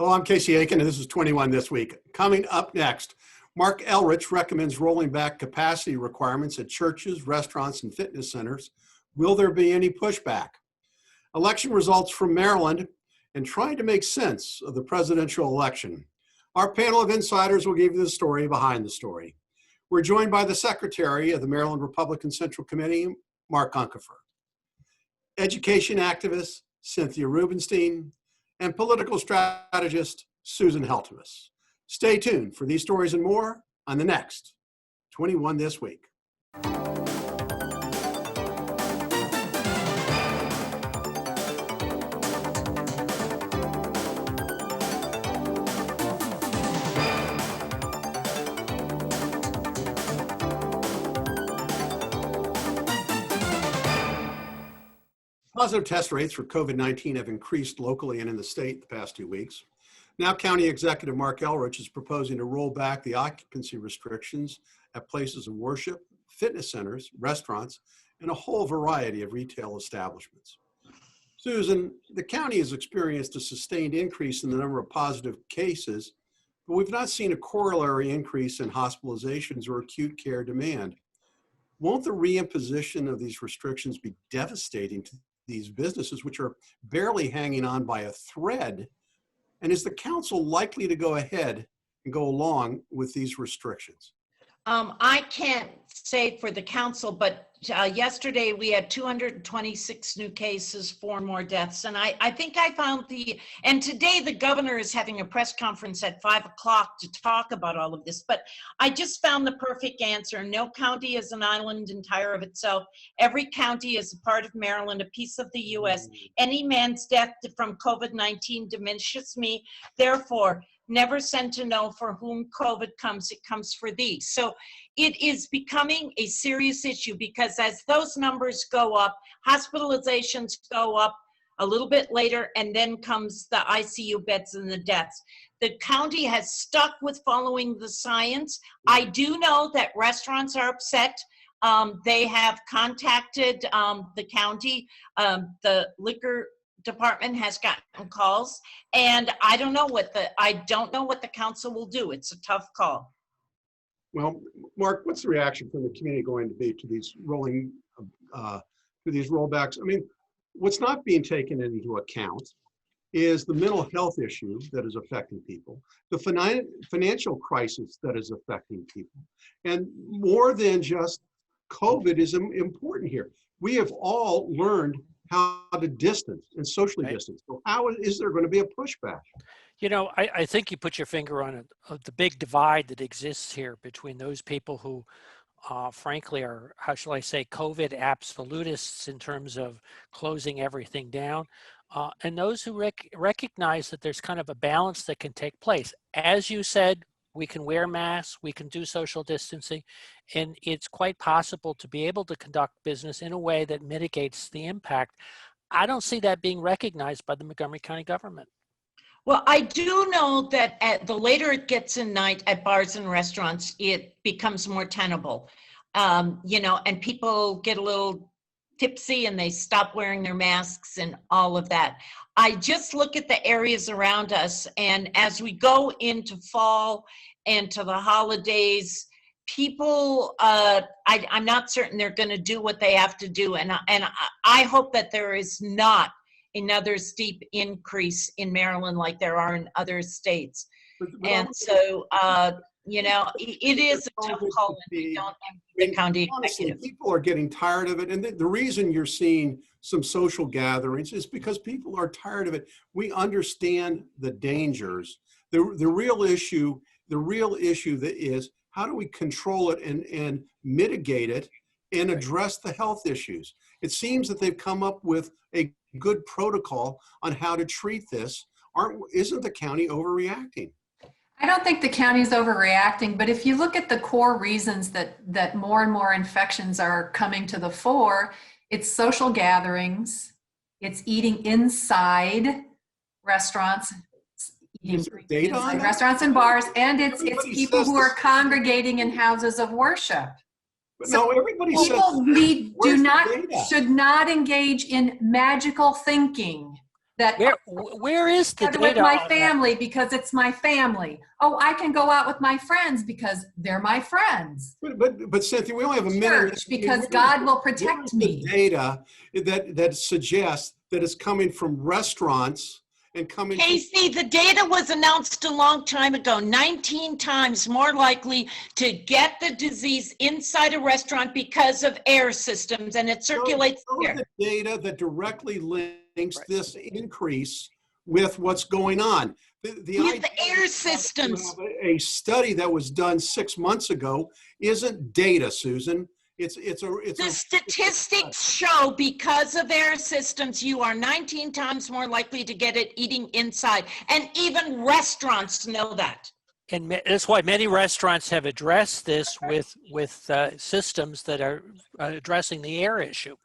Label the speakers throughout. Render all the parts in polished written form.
Speaker 1: Hello, I'm Casey Aiken, and this is 21 This Week. Coming up next, Mark Elrich recommends rolling back capacity requirements at churches, restaurants, and fitness centers. Will there be any pushback? Election results from Maryland and trying to make sense of the presidential election. Our panel of insiders will give you the story behind the story. We're joined by the Secretary of the Maryland Republican Central Committee, Mark Uncapher, education activist Cynthia Rubenstein, and political strategist Susan Heltemes. Stay tuned for these stories and more on the next 21 This Week. Positive test rates for COVID-19 have increased locally and in the state the past 2 weeks. Now, County Executive Mark Elrich is proposing to roll back the occupancy restrictions at places of worship, fitness centers, restaurants, and a whole variety of retail establishments. Susan, the county has experienced a sustained increase in the number of positive cases, but we've not seen a corollary increase in hospitalizations or acute care demand. Won't the reimposition of these restrictions be devastating to these businesses, which are barely hanging on by a thread? And is the council likely to go ahead and go along with these restrictions?
Speaker 2: I can't say for the council, but yesterday we had 226 new cases, 4 more deaths. And I think I found and today the governor is having a press conference at 5 o'clock to talk about all of this. But I just found the perfect answer. No county is an island entire of itself. Every county is a part of Maryland, a piece of the U.S. Any man's death from COVID-19 diminishes me. Therefore, never send to know for whom COVID comes, it comes for thee. So it is becoming a serious issue because as those numbers go up, hospitalizations go up a little bit later, and then comes the ICU beds and the deaths. The county has stuck with following the science. I do know that restaurants are upset. They have contacted the county, the liquor department has gotten calls, and I don't know what the council will do. It's a tough call.
Speaker 1: Well, Mark, what's the reaction from the community going to be to these rollbacks? I mean, what's not being taken into account is the mental health issue that is affecting people, the financial crisis that is affecting people, and more than just COVID is important here. We have all learned how to distance and socially distance. So how is there going to be a pushback?
Speaker 3: You know, I think you put your finger on the big divide that exists here between those people who, frankly, are, how shall I say, COVID absolutists in terms of closing everything down, and those who recognize that there's kind of a balance that can take place. As you said, we can wear masks, we can do social distancing, and it's quite possible to be able to conduct business in a way that mitigates the impact. I don't see that being recognized by the Montgomery County government.
Speaker 2: Well, I do know that the later it gets in night at bars and restaurants, it becomes more tenable, and people get a little tipsy and they stop wearing their masks and all of that. I just look at the areas around us, and as we go into fall and to the holidays, people, I'm not certain they're going to do what they have to do, and I hope that there is not another steep increase in Maryland like there are in other states. And so, it is a tough call, and we don't have the county executive.
Speaker 1: People are getting tired of it, and the reason you're seeing some social gatherings is because people are tired of it. We understand the dangers. The real issue that is, how do we control it and mitigate it and address the health issues? It seems that they've come up with a good protocol on how to treat this. Isn't the county overreacting?
Speaker 4: I don't think the county's overreacting, but if you look at the core reasons that more and more infections are coming to the fore, it's social gatherings, it's eating inside restaurants, restaurants and bars, and it's people who are congregating in houses of worship.
Speaker 1: So everybody says
Speaker 4: people should not engage in magical thinking. that
Speaker 3: Where is the
Speaker 4: with
Speaker 3: data
Speaker 4: my
Speaker 3: on that?
Speaker 4: family because it's my family. Oh, I can go out with my friends because they're my friends.
Speaker 1: But Cynthia, we only have a minute.
Speaker 4: Church, because God will protect me.
Speaker 1: The data that suggests that it's coming from restaurants and coming from,
Speaker 2: Casey, the data was announced a long time ago, 19 times more likely to get the disease inside a restaurant because of air systems, and it circulates
Speaker 1: those are
Speaker 2: here.
Speaker 1: the data that directly links this increase with what's going on.
Speaker 2: With
Speaker 1: idea
Speaker 2: the air
Speaker 1: that
Speaker 2: systems.
Speaker 1: you have a study that was done 6 months ago isn't data, Susan.
Speaker 2: The statistics show because of air systems, you are 19 times more likely to get it eating inside. And even restaurants know that.
Speaker 3: And that's why many restaurants have addressed this with systems that are addressing the air issue.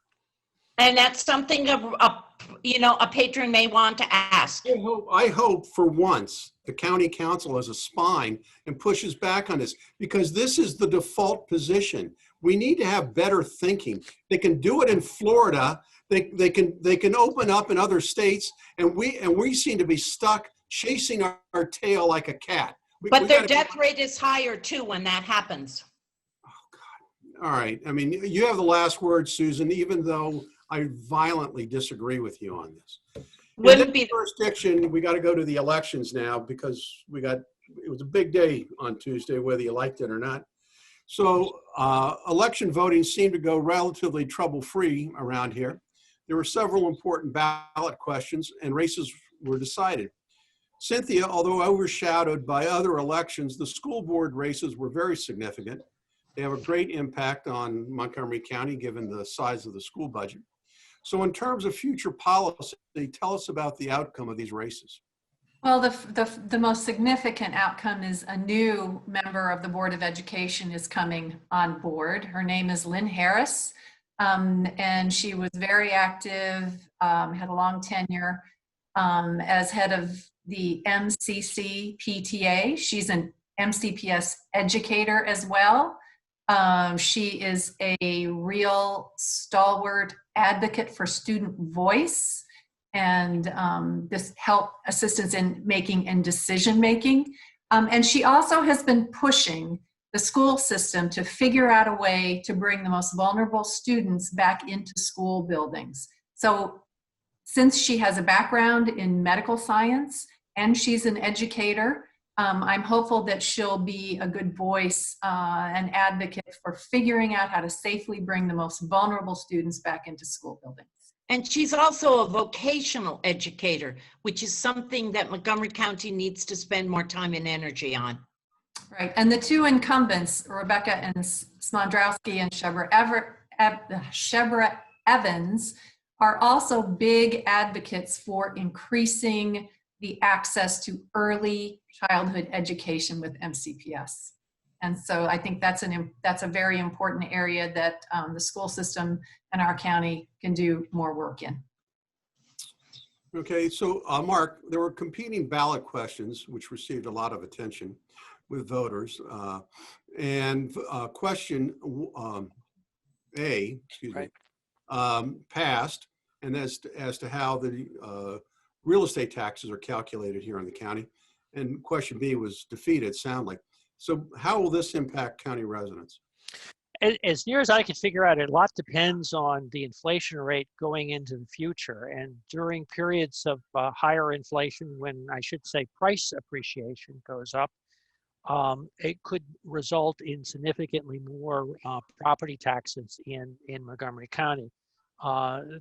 Speaker 2: And that's something a patron may want to ask.
Speaker 1: I hope for once the county council has a spine and pushes back on this, because this is the default position. We need to have better thinking. They can do it in Florida. They can open up in other states, and we seem to be stuck chasing our tail like a cat.
Speaker 2: But their death rate is higher too when that happens.
Speaker 1: Oh God! All right. I mean, you have the last word, Susan. Even though I violently disagree with you on this.
Speaker 2: Wouldn't be
Speaker 1: jurisdiction. We got to go to the elections now because it was a big day on Tuesday, whether you liked it or not. So election voting seemed to go relatively trouble-free around here. There were several important ballot questions and races were decided. Cynthia, although overshadowed by other elections, the school board races were very significant. They have a great impact on Montgomery County, given the size of the school budget. So in terms of future policy, tell us about the outcome of these races.
Speaker 4: Well, the most significant outcome is a new member of the Board of Education is coming on board. Her name is Lynn Harris, and she was very active, had a long tenure as head of the MCC PTA. She's an MCPS educator as well. She is a real stalwart advocate for student voice and this help assistance in making and decision making. And she also has been pushing the school system to figure out a way to bring the most vulnerable students back into school buildings. So since she has a background in medical science and she's an educator, I'm hopeful that she'll be a good voice and advocate for figuring out how to safely bring the most vulnerable students back into school buildings.
Speaker 2: And she's also a vocational educator, which is something that Montgomery County needs to spend more time and energy on.
Speaker 4: Right, and the two incumbents, Rebecca and Smondrowski and Shebra Evans, are also big advocates for increasing the access to early childhood education with MCPS. And so I think that's a very important area that the school system and our county can do more work in.
Speaker 1: Okay, so Mark, there were competing ballot questions which received a lot of attention with voters. And question A, excuse me, passed, and as to how the real estate taxes are calculated here in the county. And question B was defeated, sound like. So how will this impact county residents?
Speaker 3: As near as I can figure out, a lot depends on the inflation rate going into the future. And during periods of higher inflation, when I should say price appreciation goes up, it could result in significantly more property taxes in Montgomery County.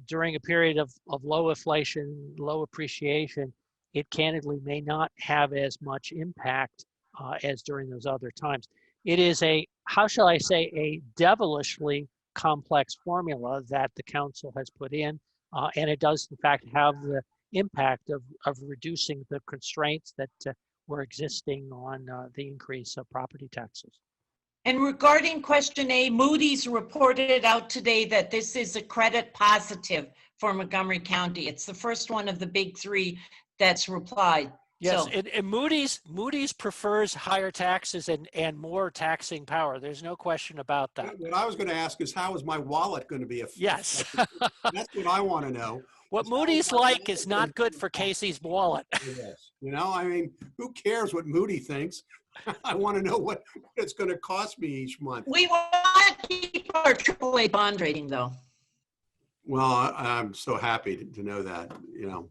Speaker 3: During a period of low inflation, low appreciation, it candidly may not have as much impact as during those other times. It is how shall I say, a devilishly complex formula that the council has put in, and it does in fact have the impact of reducing the constraints that were existing on the increase of property taxes.
Speaker 2: And regarding question A, Moody's reported out today that this is a credit positive for Montgomery County. It's the first one of the big three that's replied.
Speaker 3: Yes,
Speaker 2: So,
Speaker 3: and Moody's prefers higher taxes and more taxing power. There's no question about that.
Speaker 1: What I was going to ask is, how is my wallet going to be
Speaker 3: Yes.
Speaker 1: affected? That's what I want to know.
Speaker 3: What
Speaker 1: Is how is
Speaker 3: Moody's
Speaker 1: my
Speaker 3: like
Speaker 1: wallet
Speaker 3: is
Speaker 1: going
Speaker 3: not
Speaker 1: to
Speaker 3: good
Speaker 1: be
Speaker 3: for
Speaker 1: affected
Speaker 3: Casey's wallet.
Speaker 1: by this? You know, I mean, who cares what Moody thinks? I want to know what it's going to cost me each month.
Speaker 2: we want to keep our AAA bond rating, though.
Speaker 1: Well, I'm so happy to know that, you know,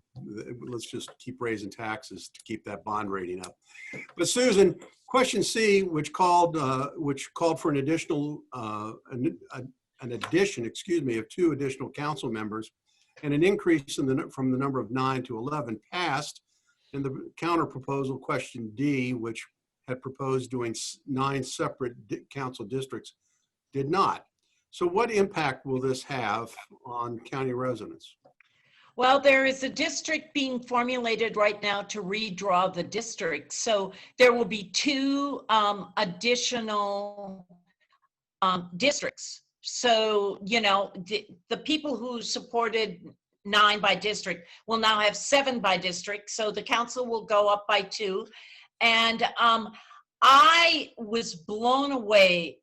Speaker 1: let's just keep raising taxes to keep that bond rating up. But Susan, question C, which called for an additional, an addition, excuse me, of 2 additional council members and an increase in from the number of 9 to 11 passed. And the counter proposal, question D, which had proposed doing 9 separate council districts, did not. So what impact will this have on county residents?
Speaker 2: Well, there is a district being formulated right now to redraw the district. So there will be 2 additional districts. So, you know, the people who supported 9 by district will now have 7 by district. So the council will go up by 2. And I was blown away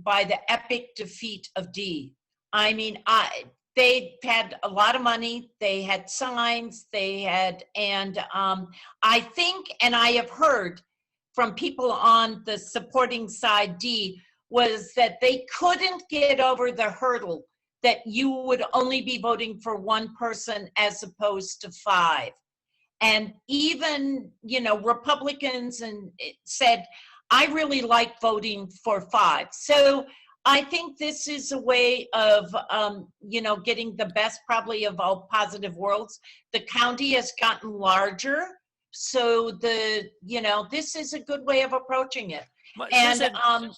Speaker 2: by the epic defeat of D. I mean, they had a lot of money, they had signs, they had, and I think, and I have heard from people on the supporting side D, was that they couldn't get over the hurdle that you would only be voting for 1 person as opposed to 5. And even, you know, Republicans and said, I really like voting for 5. So I think this is a way of, you know, getting the best probably of all positive worlds. The county has gotten larger. So you know, this is a good way of approaching it. And
Speaker 3: Susan,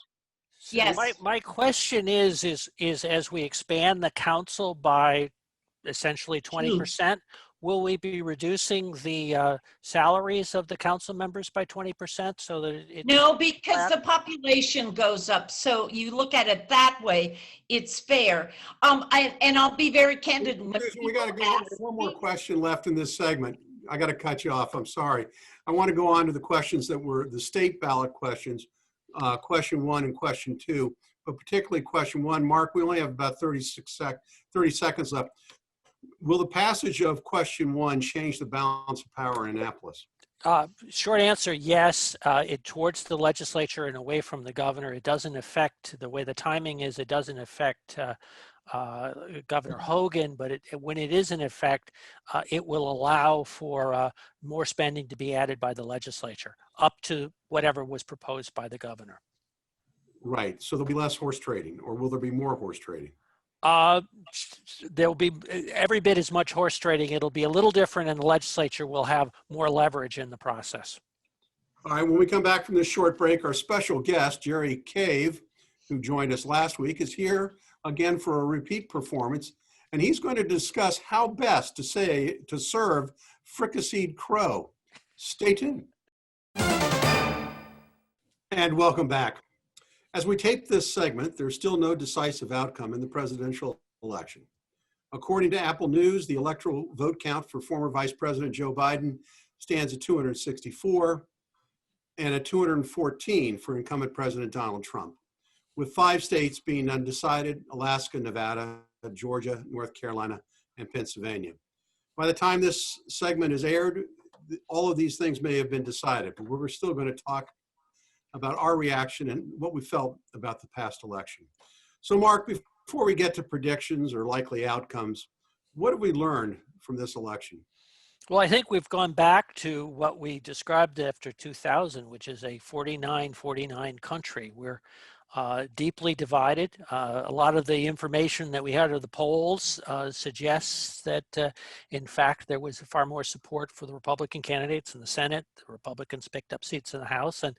Speaker 2: yes.
Speaker 3: my question is as we expand the council by essentially 20%, will we be reducing the salaries of the council members by 20% so that it?
Speaker 2: No, because the population goes up. So you look at it that way, it's fair. And I'll be very candid.
Speaker 1: Susan, we got to go on. There's one more question left in this segment. I got to cut you off. I'm sorry. I want to go on to the questions that were the state ballot questions, question 1 and question 2, but particularly question 1. Mark, we only have about 30 seconds left. Will the passage of question 1 change the balance of power in Annapolis?
Speaker 3: Short answer, yes. Towards the legislature and away from the governor. It doesn't affect, the way the timing is, it doesn't affect Governor Hogan, but when it is in effect, it will allow for more spending to be added by the legislature, up to whatever was proposed by the governor.
Speaker 1: Right. So there'll be less horse trading, or will there be more horse trading?
Speaker 3: There'll be every bit as much horse trading. It'll be a little different, and the legislature will have more leverage in the process.
Speaker 1: All right, when we come back from this short break, our special guest, Jerry Cave, who joined us last week, is here again for a repeat performance, and he's going to discuss how best to serve fricasseed crow. Stay tuned. And welcome back. As we tape this segment, there's still no decisive outcome in the presidential election. According to Apple News, the electoral vote count for former Vice President Joe Biden stands at 264 and at 214 for incumbent President Donald Trump, with 5 states being undecided: Alaska, Nevada, Georgia, North Carolina, and Pennsylvania. By the time this segment is aired, all of these things may have been decided, but we're still going to talk about our reaction and what we felt about the past election. So Mark, before we get to predictions or likely outcomes, what have we learned from this election?
Speaker 3: Well, I think we've gone back to what we described after 2000, which is a 49-49 country. We're deeply divided. A lot of the information that we had of the polls suggests that, in fact, there was far more support for the Republican candidates in the Senate. The Republicans picked up seats in the House, and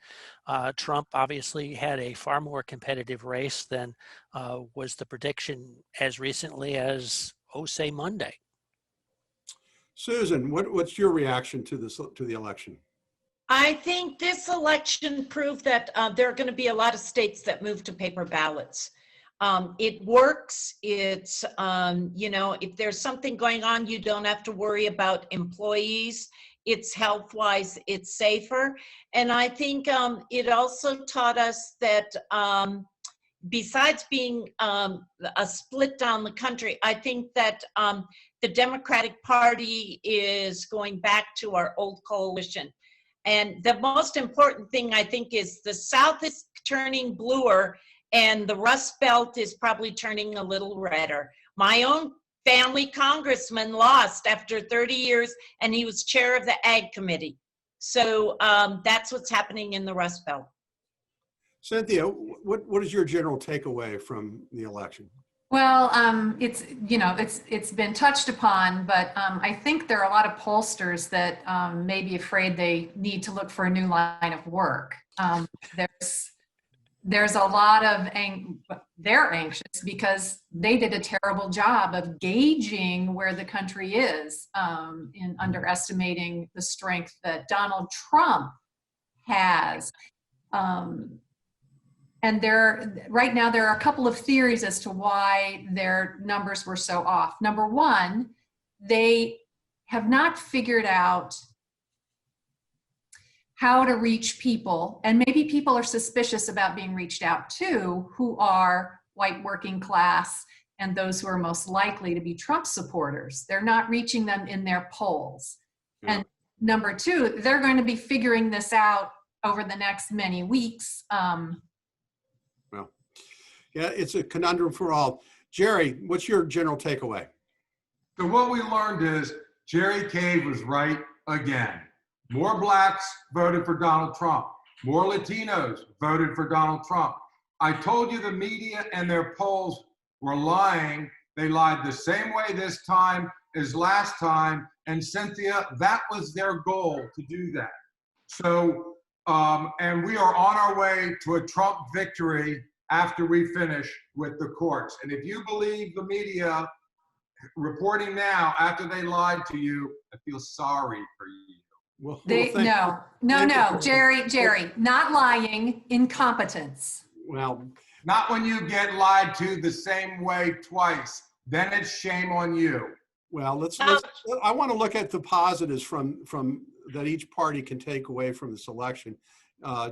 Speaker 3: Trump obviously had a far more competitive race than was the prediction as recently as, say, Monday.
Speaker 1: Susan, what's your reaction to the election?
Speaker 2: I think this election proved that there are going to be a lot of states that move to paper ballots. It works. It's, you know, if there's something going on, you don't have to worry about employees. It's health-wise, it's safer. And I think it also taught us that besides being a split down the country, I think that the Democratic Party is going back to our old coalition. And the most important thing, I think, is the South is turning bluer and the Rust Belt is probably turning a little redder. My own family congressman lost after 30 years, and he was chair of the Ag Committee. So that's what's happening in the Rust Belt.
Speaker 1: Cynthia, what is your general takeaway from the election?
Speaker 4: Well, it's, you know, it's been touched upon, but I think there are a lot of pollsters that may be afraid they need to look for a new line of work. There's a lot of, they're anxious because they did a terrible job of gauging where the country is in underestimating the strength that Donald Trump has. And right now, there are a couple of theories as to why their numbers were so off. Number one, they have not figured out how to reach people, and maybe people are suspicious about being reached out to, who are white working class and those who are most likely to be Trump supporters. They're not reaching them in their polls. Yeah. And number two, they're going to be figuring this out over the next many weeks.
Speaker 1: Yeah, it's a conundrum for all. Jerry, what's your general takeaway?
Speaker 5: So what we learned is Jerry Cave was right again. More blacks voted for Donald Trump. More Latinos voted for Donald Trump. I told you the media and their polls were lying. They lied the same way this time as last time. And Cynthia, that was their goal, to do that. So, and we are on our way to a Trump victory after we finish with the courts. And if you believe the media reporting now after they lied to you, I feel sorry for you.
Speaker 1: Well,
Speaker 4: no, Jerry, not lying, incompetence.
Speaker 1: Well,
Speaker 5: not when you get lied to the same way twice, then it's shame on you.
Speaker 1: Well, I want to look at the positives from that each party can take away from this election.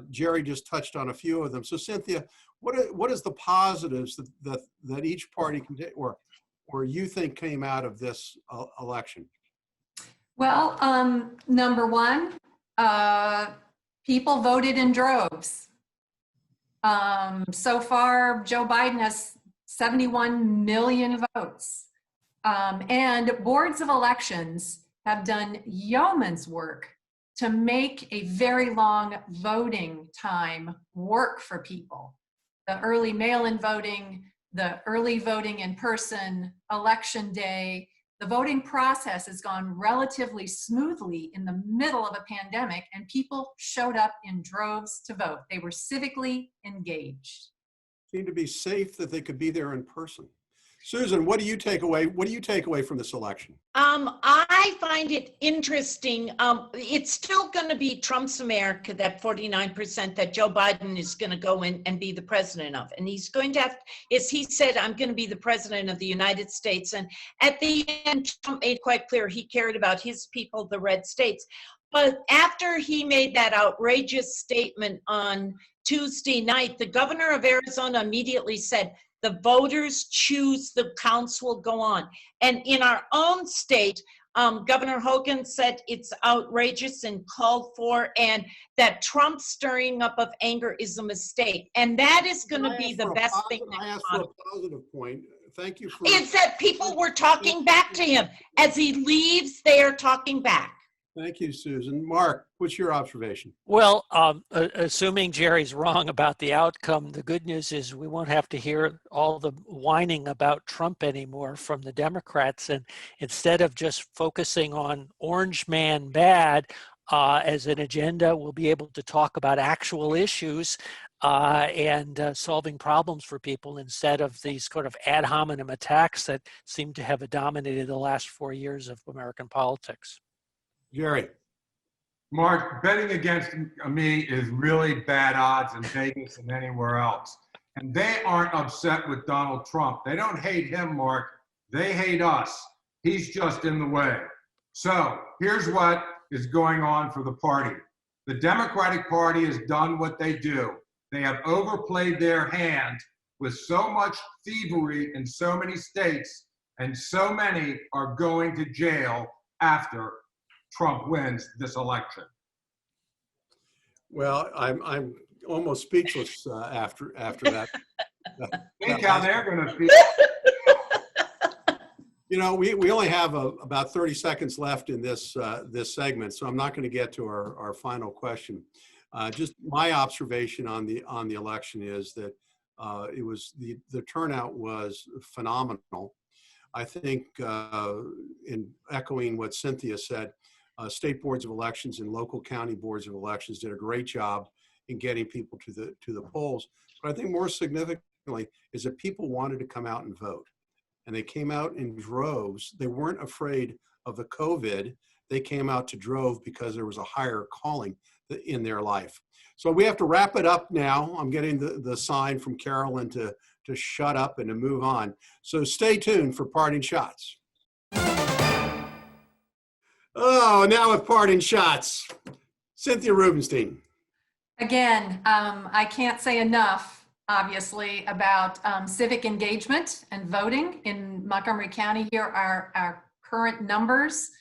Speaker 1: Jerry just touched on a few of them. So Cynthia, what is the positives that each party can take, or you think came out of this election?
Speaker 4: Well, number one, people voted in droves. So far, Joe Biden has 71 million votes. And boards of elections have done yeoman's work to make a very long voting time work for people. The early mail-in voting, the early voting in person, election day, the voting process has gone relatively smoothly in the middle of a pandemic, and people showed up in droves to vote. They were civically engaged.
Speaker 1: Seemed to be safe that they could be there in person. Susan, what do you take away? What do you take away from this election?
Speaker 2: I find it interesting. It's still going to be Trump's America, that 49% that Joe Biden is going to go in and be the president of. And he's going to have, as he said, I'm going to be the president of the United States. And at the end, Trump made quite clear he cared about his people, the red states. But after he made that outrageous statement on Tuesday night, the governor of Arizona immediately said, the voters choose, the counts will go on. And in our own state, Governor Hogan said it's outrageous and called for, and that Trump stirring up of anger is a mistake. And that is going to be the best thing.
Speaker 1: I asked for a positive point. Thank you for.
Speaker 2: It's that people were talking back to him. As he leaves, they are talking back.
Speaker 1: Thank you, Susan. Mark, what's your observation?
Speaker 3: Well, assuming Jerry's wrong about the outcome, the good news is we won't have to hear all the whining about Trump anymore from the Democrats. And instead of just focusing on Orange Man bad as an agenda, we'll be able to talk about actual issues and solving problems for people instead of these kind of ad hominem attacks that seem to have dominated the last 4 years of American politics.
Speaker 1: Jerry.
Speaker 5: Mark, betting against me is really bad odds in Vegas and anywhere else. And they aren't upset with Donald Trump. They don't hate him, Mark. They hate us. He's just in the way. So here's what is going on for the party. The Democratic Party has done what they do. They have overplayed their hand with so much thievery in so many states, and so many are going to jail after Trump wins this election.
Speaker 1: Well, I'm almost speechless after that.
Speaker 5: Think how they're going to feel.
Speaker 1: You know, we only have about 30 seconds left in this segment, so I'm not going to get to our final question. Just my observation on the election is that it was the turnout was phenomenal. I think, in echoing what Cynthia said, state boards of elections and local county boards of elections did a great job in getting people to the polls. But I think more significantly is that people wanted to come out and vote. And they came out in droves. They weren't afraid of the COVID. They came out to drove because there was a higher calling in their life. So we have to wrap it up now. I'm getting the sign from Carolyn to shut up and to move on. So stay tuned for parting shots. Oh, now with parting shots, Cynthia Rubenstein.
Speaker 4: Again, I can't say enough, obviously, about civic engagement and voting in Montgomery County. Here are our current numbers.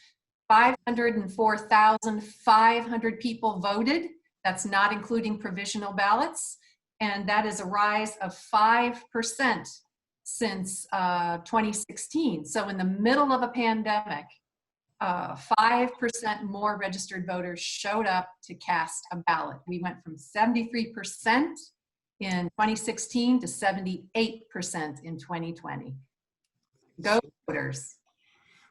Speaker 4: 504,500 people voted. That's not including provisional ballots. And that is a rise of 5% since 2016. So in the middle of a pandemic, 5% more registered voters showed up to cast a ballot. We went from 73% in 2016 to 78% in 2020. Go voters.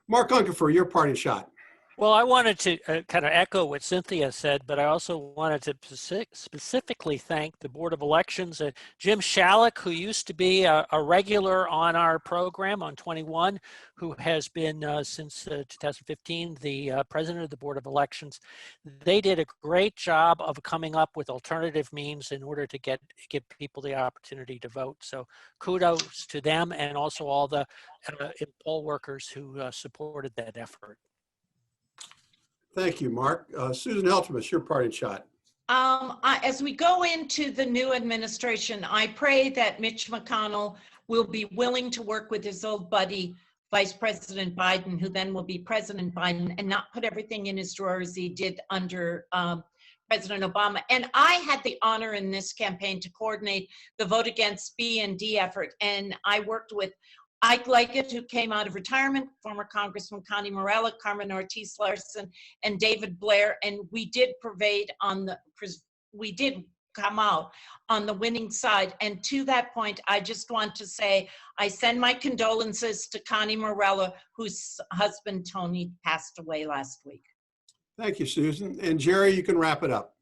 Speaker 1: Mark Uncapher, your parting shot.
Speaker 3: Well, I wanted to kind of echo what Cynthia said, but I also wanted to specifically thank the Board of Elections, Jim Shallak, who used to be a regular on our program on 21, who has been since 2015 the president of the Board of Elections. They did a great job of coming up with alternative means in order to give people the opportunity to vote. So kudos to them, and also all the poll workers who supported that effort.
Speaker 1: Thank you, Mark. Susan Heltemes, your parting shot.
Speaker 2: As we go into the new administration, I pray that Mitch McConnell will be willing to work with his old buddy, Vice President Biden, who then will be President Biden, and not put everything in his drawer as he did under President Obama. And I had the honor in this campaign to coordinate the Vote Against B&D effort, and I worked with Ike Leggett, who came out of retirement, former Congressman Connie Morella, Carmen Ortiz Larson, and David Blair, and we did come out on the winning side. And to that point, I just want to say I send my condolences to Connie Morella, whose husband Tony passed away last week.
Speaker 1: Thank you, Susan. And Jerry, you can wrap it up.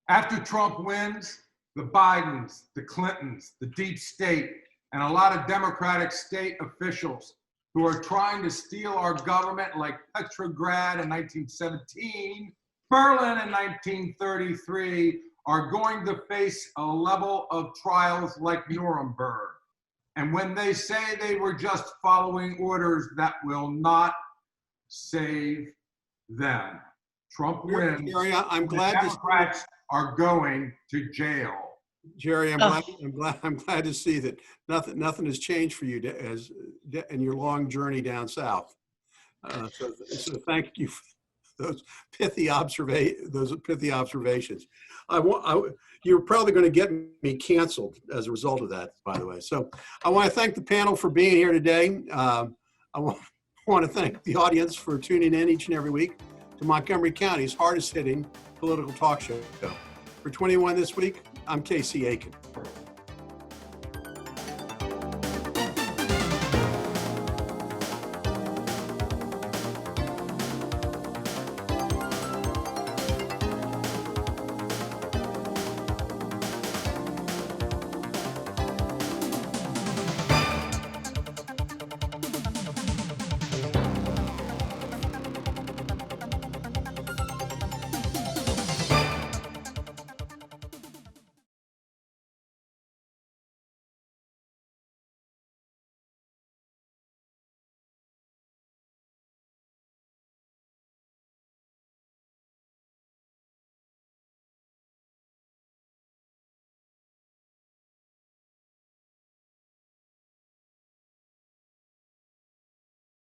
Speaker 5: After Trump wins, the Bidens, the Clintons, the deep state, and a lot of Democratic state officials who are trying to steal our government, like Petrograd in 1917, Berlin in 1933, are going to face a level of trials like Nuremberg. And when they say they were just following orders, that will not save them. Trump wins.
Speaker 1: Jerry, I'm glad
Speaker 5: Democrats are going to jail.
Speaker 1: Jerry, I'm glad to see that nothing has changed for you in your long journey down south. So thank you for those pithy observations. You're probably going to get me canceled as a result of that, by the way. So I want to thank the panel for being here today. I want to thank the audience for tuning in each and every week to Montgomery County's hardest hitting political talk show. For 21 this week, I'm Casey Aiken.